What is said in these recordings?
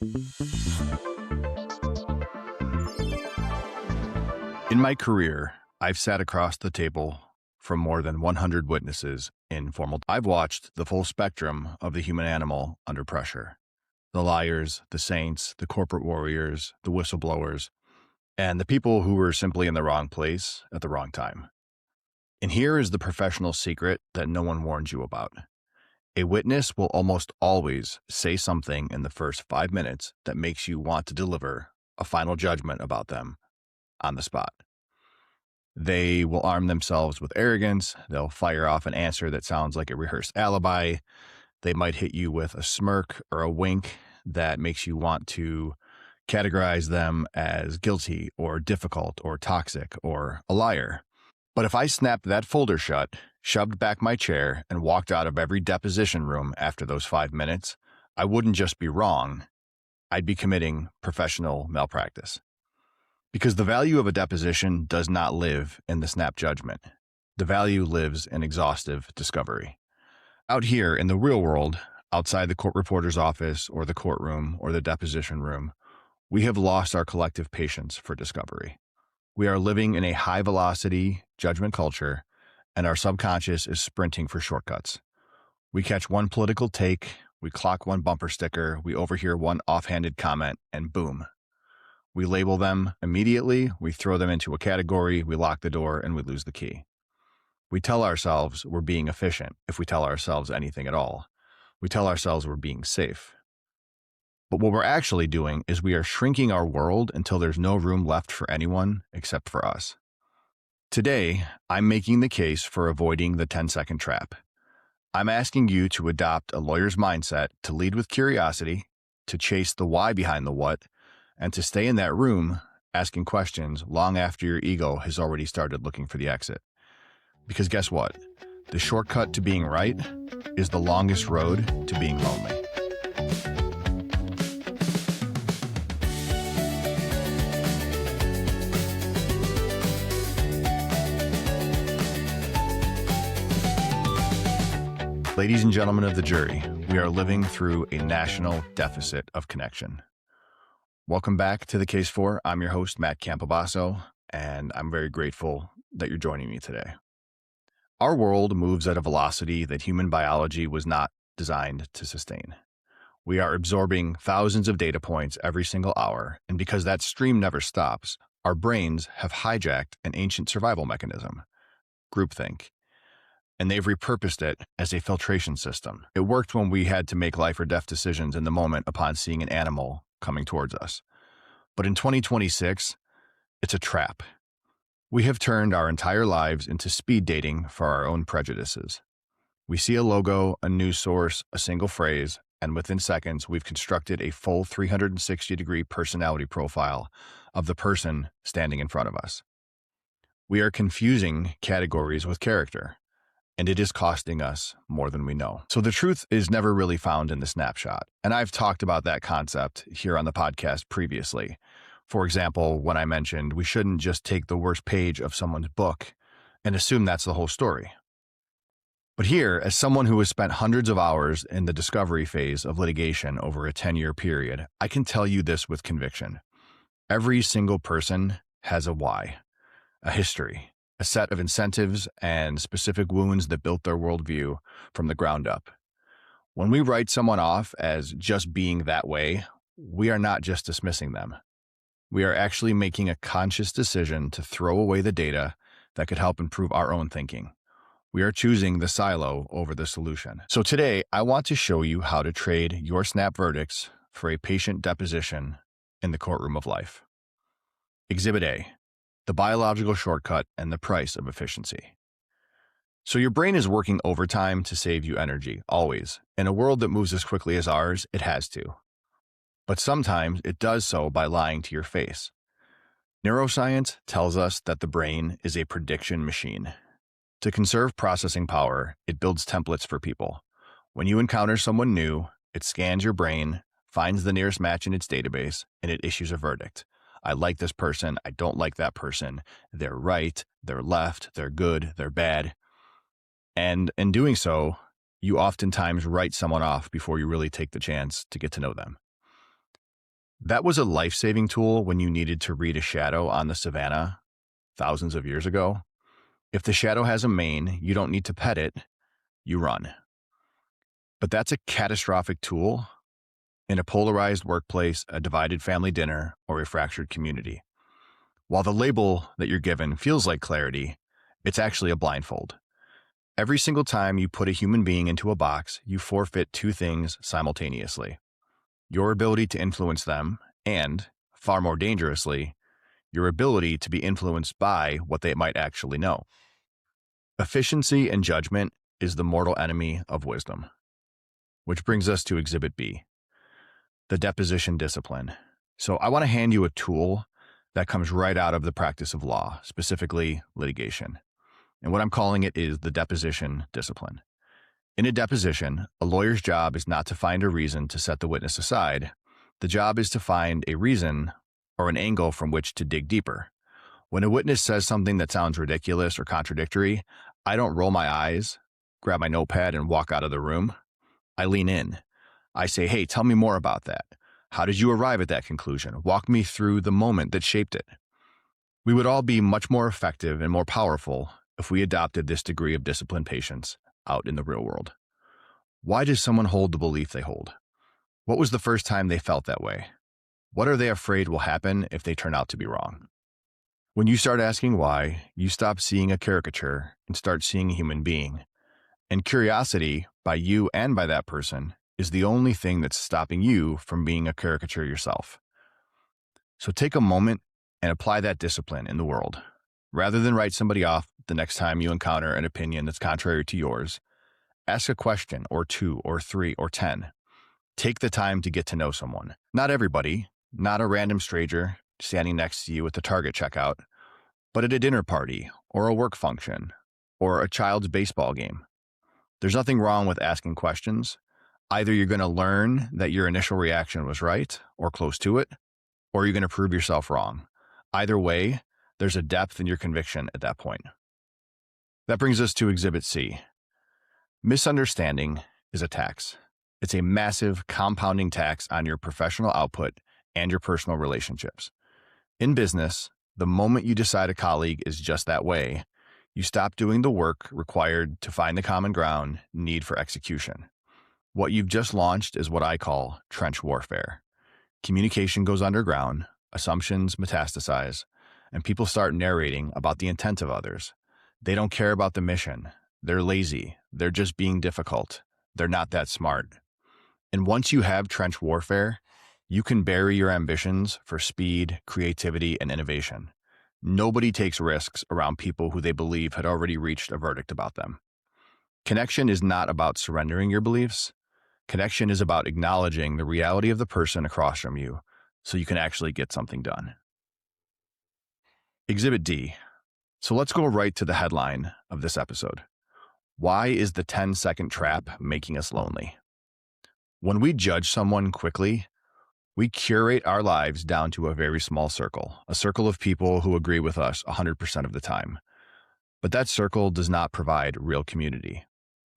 In my career, I've sat across the table from more than 100 witnesses in formal. I've watched the full spectrum of the human animal under pressure. The liars, the saints, the corporate warriors, the whistleblowers, and the people who were simply in the wrong place at the wrong time. And here is the professional secret that no one warned you about. A witness will almost always say something in the first 5 minutes that makes you want to deliver a final judgment about them on the spot. They will arm themselves with arrogance. They'll fire off an answer that sounds like a rehearsed alibi. They might hit you with a smirk or a wink that makes you want to categorize them as guilty or difficult or toxic or a liar. But if I snapped that folder shut, shoved back my chair, and walked out of every deposition room after those 5 minutes, I wouldn't just be wrong, I'd be committing professional malpractice. Because the value of a deposition does not live in the snap judgment. The value lives in exhaustive discovery. Out here in the real world, outside the court reporter's office or the courtroom or the deposition room, we have lost our collective patience for discovery. We are living in a high-velocity judgment culture, and our subconscious is sprinting for shortcuts. We catch one political take, we clock one bumper sticker, we overhear one offhanded comment, and boom. We label them immediately, we throw them into a category, we lock the door, and we lose the key. We tell ourselves we're being efficient, if we tell ourselves anything at all. We tell ourselves we're being safe. But what we're actually doing is we are shrinking our world until there's no room left for anyone except for us. Today, I'm making the case for avoiding the 10-second trap. I'm asking you to adopt a lawyer's mindset to lead with curiosity, to chase the why behind the what, and to stay in that room asking questions long after your ego has already started looking for the exit. Because guess what? The shortcut to being right is the longest road to being lonely. Ladies and gentlemen of the jury, we are living through a national deficit of connection. Welcome back to The Case For. I'm your host, Matt Campobasso, and I'm very grateful that you're joining me today. Our world moves at a velocity that human biology was not designed to sustain. We are absorbing thousands of data points every single hour, and because that stream never stops, our brains have hijacked an ancient survival mechanism, groupthink, and they've repurposed it as a filtration system. It worked when we had to make life or death decisions in the moment upon seeing an animal coming towards us. But in 2026, it's a trap. We have turned our entire lives into speed dating for our own prejudices. We see a logo, a news source, a single phrase, and within seconds, we've constructed a full 360-degree personality profile of the person standing in front of us. We are confusing categories with character, and it is costing us more than we know. So the truth is never really found in the snapshot. And I've talked about that concept here on the podcast previously. For example, when I mentioned we shouldn't just take the worst page of someone's book and assume that's the whole story. But here, as someone who has spent hundreds of hours in the discovery phase of litigation over a 10-year period, I can tell you this with conviction. Every single person has a why, a history, a set of incentives and specific wounds that built their worldview from the ground up. When we write someone off as just being that way, we are not just dismissing them. We are actually making a conscious decision to throw away the data that could help improve our own thinking. We are choosing the silo over the solution. So today, I want to show you how to trade your snap verdicts for a patient deposition in the courtroom of life. Exhibit A. The biological shortcut and the price of efficiency. So your brain is working overtime to save you energy, always. In a world that moves as quickly as ours, it has to. But sometimes it does so by lying to your face. Neuroscience tells us that the brain is a prediction machine. To conserve processing power, it builds templates for people. When you encounter someone new, it scans your brain, finds the nearest match in its database, and it issues a verdict. I like this person, I don't like that person, they're right, they're left, they're good, they're bad. And in doing so, you oftentimes write someone off before you really take the chance to get to know them. That was a life-saving tool when you needed to read a shadow on the savannah thousands of years ago. If the shadow has a mane, you don't need to pet it, you run. But that's a catastrophic tool in a polarized workplace, a divided family dinner, or a fractured community. While the label that you're given feels like clarity, it's actually a blindfold. Every single time you put a human being into a box, you forfeit two things simultaneously: your ability to influence them and, far more dangerously, your ability to be influenced by what they might actually know. Efficiency and judgment is the mortal enemy of wisdom. Which brings us to Exhibit B, the deposition discipline. So I want to hand you a tool that comes right out of the practice of law, specifically litigation. And what I'm calling it is the deposition discipline. In a deposition, a lawyer's job is not to find a reason to set the witness aside. The job is to find a reason or an angle from which to dig deeper. When a witness says something that sounds ridiculous or contradictory, I don't roll my eyes, grab my notepad, and walk out of the room. I lean in. I say, hey, tell me more about that. How did you arrive at that conclusion? Walk me through the moment that shaped it. We would all be much more effective and more powerful if we adopted this degree of disciplined patience out in the real world. Why does someone hold the belief they hold? What was the first time they felt that way? What are they afraid will happen if they turn out to be wrong? When you start asking why, you stop seeing a caricature and start seeing a human being. And curiosity, by you and by that person, is the only thing that's stopping you from being a caricature yourself. So take a moment and apply that discipline in the world. Rather than write somebody off the next time you encounter an opinion that's contrary to yours, ask a question or two or three or 10. Take the time to get to know someone. Not everybody, not a random stranger standing next to you at the Target checkout, but at a dinner party or a work function or a child's baseball game. There's nothing wrong with asking questions. Either you're going to learn that your initial reaction was right or close to it, or you're going to prove yourself wrong. Either way, there's a depth in your conviction at that point. That brings us to Exhibit C. Misunderstanding is a tax. It's a massive compounding tax on your professional output and your personal relationships. In business, the moment you decide a colleague is just that way, you stop doing the work required to find the common ground need for execution. What you've just launched is what I call trench warfare. Communication goes underground, assumptions metastasize, and people start narrating about the intent of others. They don't care about the mission. They're lazy. They're just being difficult. They're not that smart. And once you have trench warfare, you can bury your ambitions for speed, creativity, and innovation. Nobody takes risks around people who they believe had already reached a verdict about them. Connection is not about surrendering your beliefs. Connection is about acknowledging the reality of the person across from you so you can actually get something done. Exhibit D. So let's go right to the headline of this episode. Why is the 10-second trap making us lonely? When we judge someone quickly, we curate our lives down to a very small circle, a circle of people who agree with us 100% of the time. But that circle does not provide real community.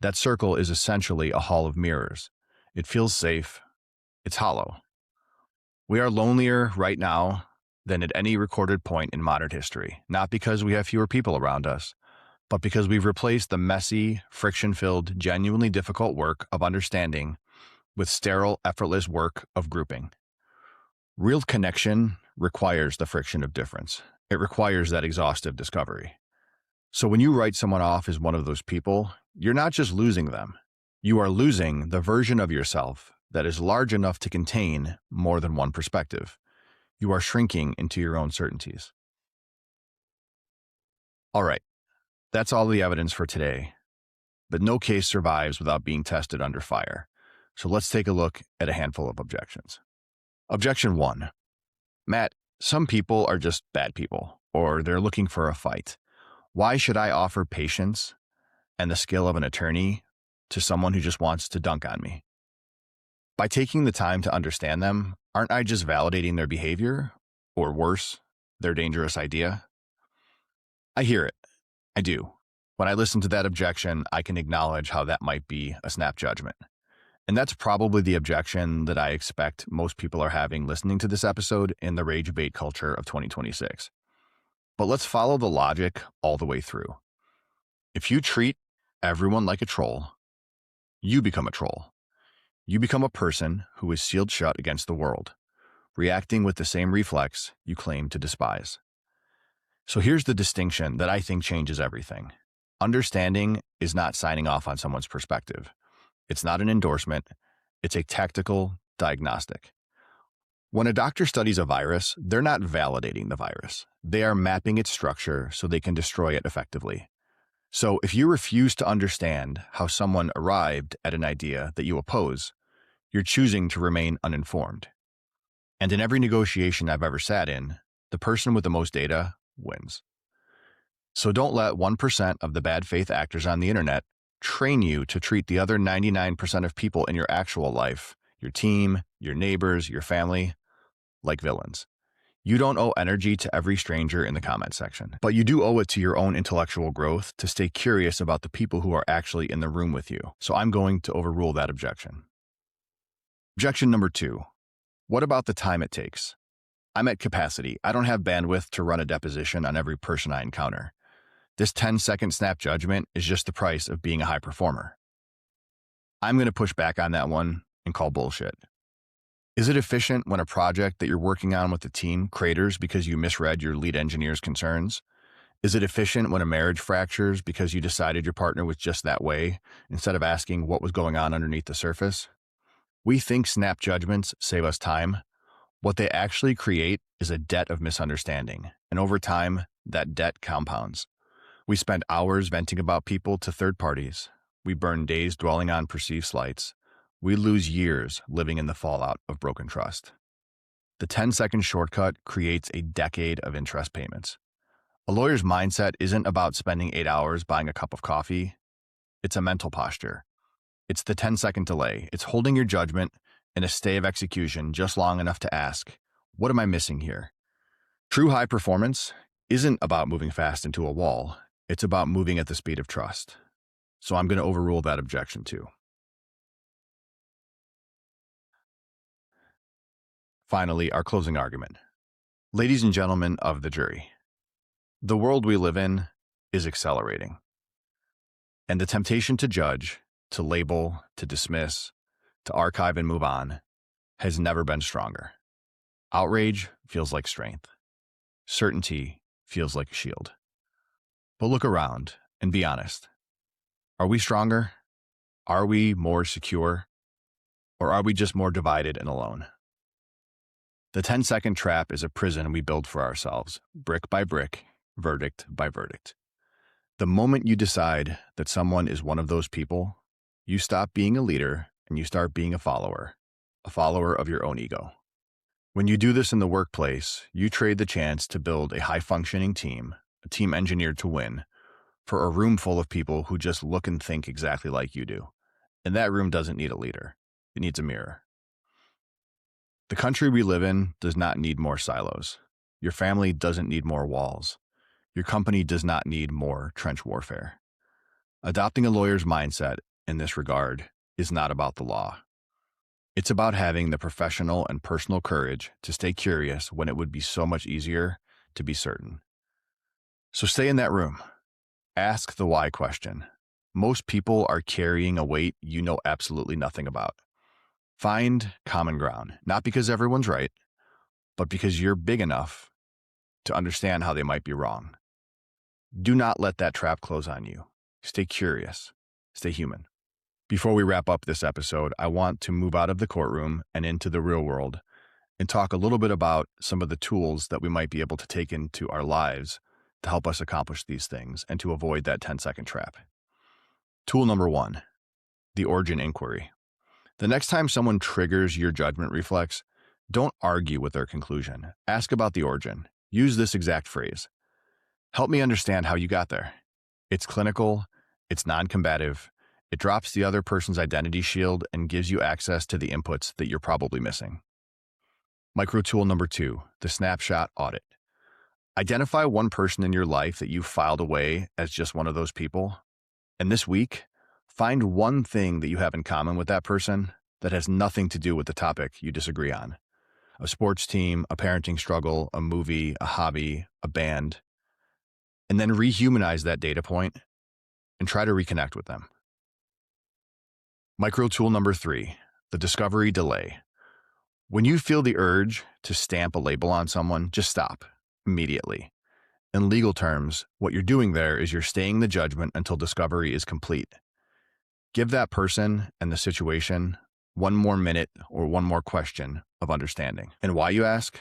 That circle is essentially a hall of mirrors. It feels safe. It's hollow. We are lonelier right now than at any recorded point in modern history, not because we have fewer people around us, but because we've replaced the messy, friction-filled, genuinely difficult work of understanding with sterile, effortless work of grouping. Real connection requires the friction of difference. It requires that exhaustive discovery. So when you write someone off as one of those people, you're not just losing them. You are losing the version of yourself that is large enough to contain more than one perspective. You are shrinking into your own certainties. All right, that's all the evidence for today. But no case survives without being tested under fire. So let's take a look at a handful of objections. Objection 1. Matt, some people are just bad people, or they're looking for a fight. Why should I offer patience and the skill of an attorney to someone who just wants to dunk on me? By taking the time to understand them, aren't I just validating their behavior, or worse, their dangerous idea? I hear it. I do. When I listen to that objection, I can acknowledge how that might be a snap judgment. And that's probably the objection that I expect most people are having listening to this episode in the rage bait culture of 2026. But let's follow the logic all the way through. If you treat everyone like a troll, you become a troll. You become a person who is sealed shut against the world, reacting with the same reflex you claim to despise. So here's the distinction that I think changes everything. Understanding is not signing off on someone's perspective. It's not an endorsement. It's a tactical diagnostic. When a doctor studies a virus, they're not validating the virus. They are mapping its structure so they can destroy it effectively. So if you refuse to understand how someone arrived at an idea that you oppose, you're choosing to remain uninformed. And in every negotiation I've ever sat in, the person with the most data wins. So don't let 1% of the bad faith actors on the internet train you to treat the other 99% of people in your actual life, your team, your neighbors, your family, like villains. You don't owe energy to every stranger in the comment section, but you do owe it to your own intellectual growth to stay curious about the people who are actually in the room with you. So I'm going to overrule that objection. Objection number 2. What about the time it takes? I'm at capacity. I don't have bandwidth to run a deposition on every person I encounter. This 10-second snap judgment is just the price of being a high performer. I'm going to push back on that one and call bullshit. Is it efficient when a project that you're working on with the team craters because you misread your lead engineer's concerns? Is it efficient when a marriage fractures because you decided your partner was just that way instead of asking what was going on underneath the surface? We think snap judgments save us time. What they actually create is a debt of misunderstanding, and over time, that debt compounds. We spend hours venting about people to third parties. We burn days dwelling on perceived slights. We lose years living in the fallout of broken trust. The 10-second shortcut creates a decade of interest payments. A lawyer's mindset isn't about spending 8 hours buying a cup of coffee. It's a mental posture. It's the 10-second delay. It's holding your judgment in a stay of execution just long enough to ask, what am I missing here? True high performance isn't about moving fast into a wall. It's about moving at the speed of trust. So I'm going to overrule that objection too. Finally, our closing argument. Ladies and gentlemen of the jury, the world we live in is accelerating. And the temptation to judge, to label, to dismiss, to archive and move on has never been stronger. Outrage feels like strength. Certainty feels like a shield. But look around and be honest. Are we stronger? Are we more secure? Or are we just more divided and alone? The 10-second trap is a prison we build for ourselves, brick by brick, verdict by verdict. The moment you decide that someone is one of those people, you stop being a leader and you start being a follower of your own ego. When you do this in the workplace, you trade the chance to build a high-functioning team, a team engineered to win, for a room full of people who just look and think exactly like you do. And that room doesn't need a leader. It needs a mirror. The country we live in does not need more silos. Your family doesn't need more walls. Your company does not need more trench warfare. Adopting a lawyer's mindset in this regard is not about the law. It's about having the professional and personal courage to stay curious when it would be so much easier to be certain. So stay in that room. Ask the why question. Most people are carrying a weight you know absolutely nothing about. Find common ground, not because everyone's right, but because you're big enough to understand how they might be wrong. Do not let that trap close on you. Stay curious. Stay human. Before we wrap up this episode, I want to move out of the courtroom and into the real world and talk a little bit about some of the tools that we might be able to take into our lives to help us accomplish these things and to avoid that 10-second trap. Tool number 1, the origin inquiry. The next time someone triggers your judgment reflex, don't argue with their conclusion. Ask about the origin. Use this exact phrase. Help me understand how you got there. It's clinical, it's non-combative, it drops the other person's identity shield and gives you access to the inputs that you're probably missing. Micro tool number 2, the snapshot audit. Identify one person in your life that you filed away as just one of those people. And this week, Find one thing that you have in common with that person that has nothing to do with the topic you disagree on. A sports team, a parenting struggle, a movie, a hobby, a band. And then rehumanize that data point and try to reconnect with them. Micro tool number 3, the discovery delay. When you feel the urge to stamp a label on someone, just stop immediately. In legal terms, what you're doing there is you're staying the judgment until discovery is complete. Give that person and the situation one more minute or one more question of understanding. And why, you ask?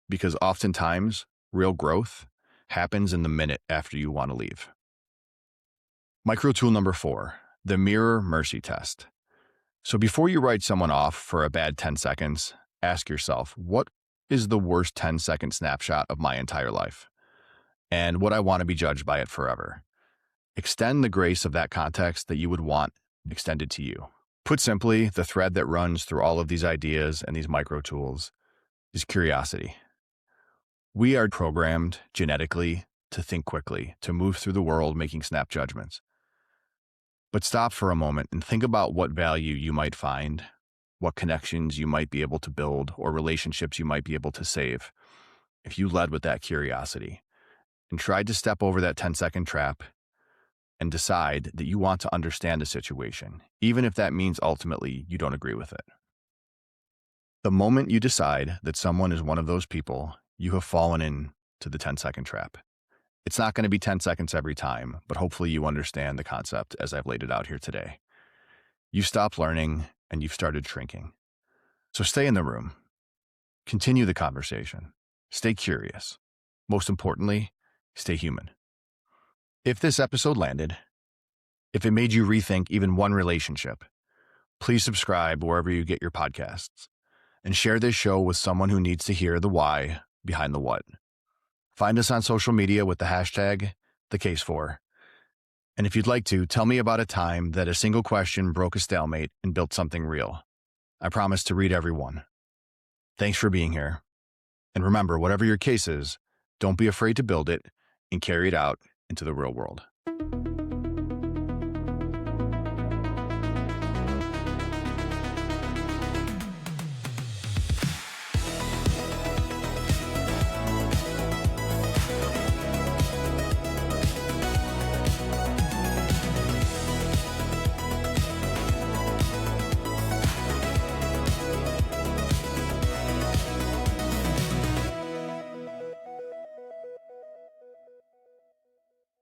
Because oftentimes, real growth happens in the minute after you want to leave. Micro tool number 4, the mirror mercy test. So before you write someone off for a bad 10 seconds, ask yourself, what is the worst 10-second snapshot of my entire life? And would I want to be judged by it forever? Extend the grace of that context that you would want extended to you. Put simply, the thread that runs through all of these ideas and these micro tools is curiosity. We are programmed genetically to think quickly, to move through the world making snap judgments. But stop for a moment and think about what value you might find, what connections you might be able to build, or relationships you might be able to save if you led with that curiosity and tried to step over that 10-second trap and decide that you want to understand a situation, even if that means ultimately you don't agree with it. The moment you decide that someone is one of those people, you have fallen into the 10-second trap. It's not going to be 10 seconds every time, but hopefully you understand the concept as I've laid it out here today. You've stopped learning and you've started shrinking. So stay in the room. Continue the conversation. Stay curious. Most importantly, stay human. If this episode landed, if it made you rethink even one relationship, please subscribe wherever you get your podcasts and share this show with someone who needs to hear the why behind the what. Find us on social media with the hashtag #TheCase4. And if you'd like to, tell me about a time that a single question broke a stalemate and built something real. I promise to read every one. Thanks for being here. And remember, whatever your case is, don't be afraid to build it and carry it out into the real world.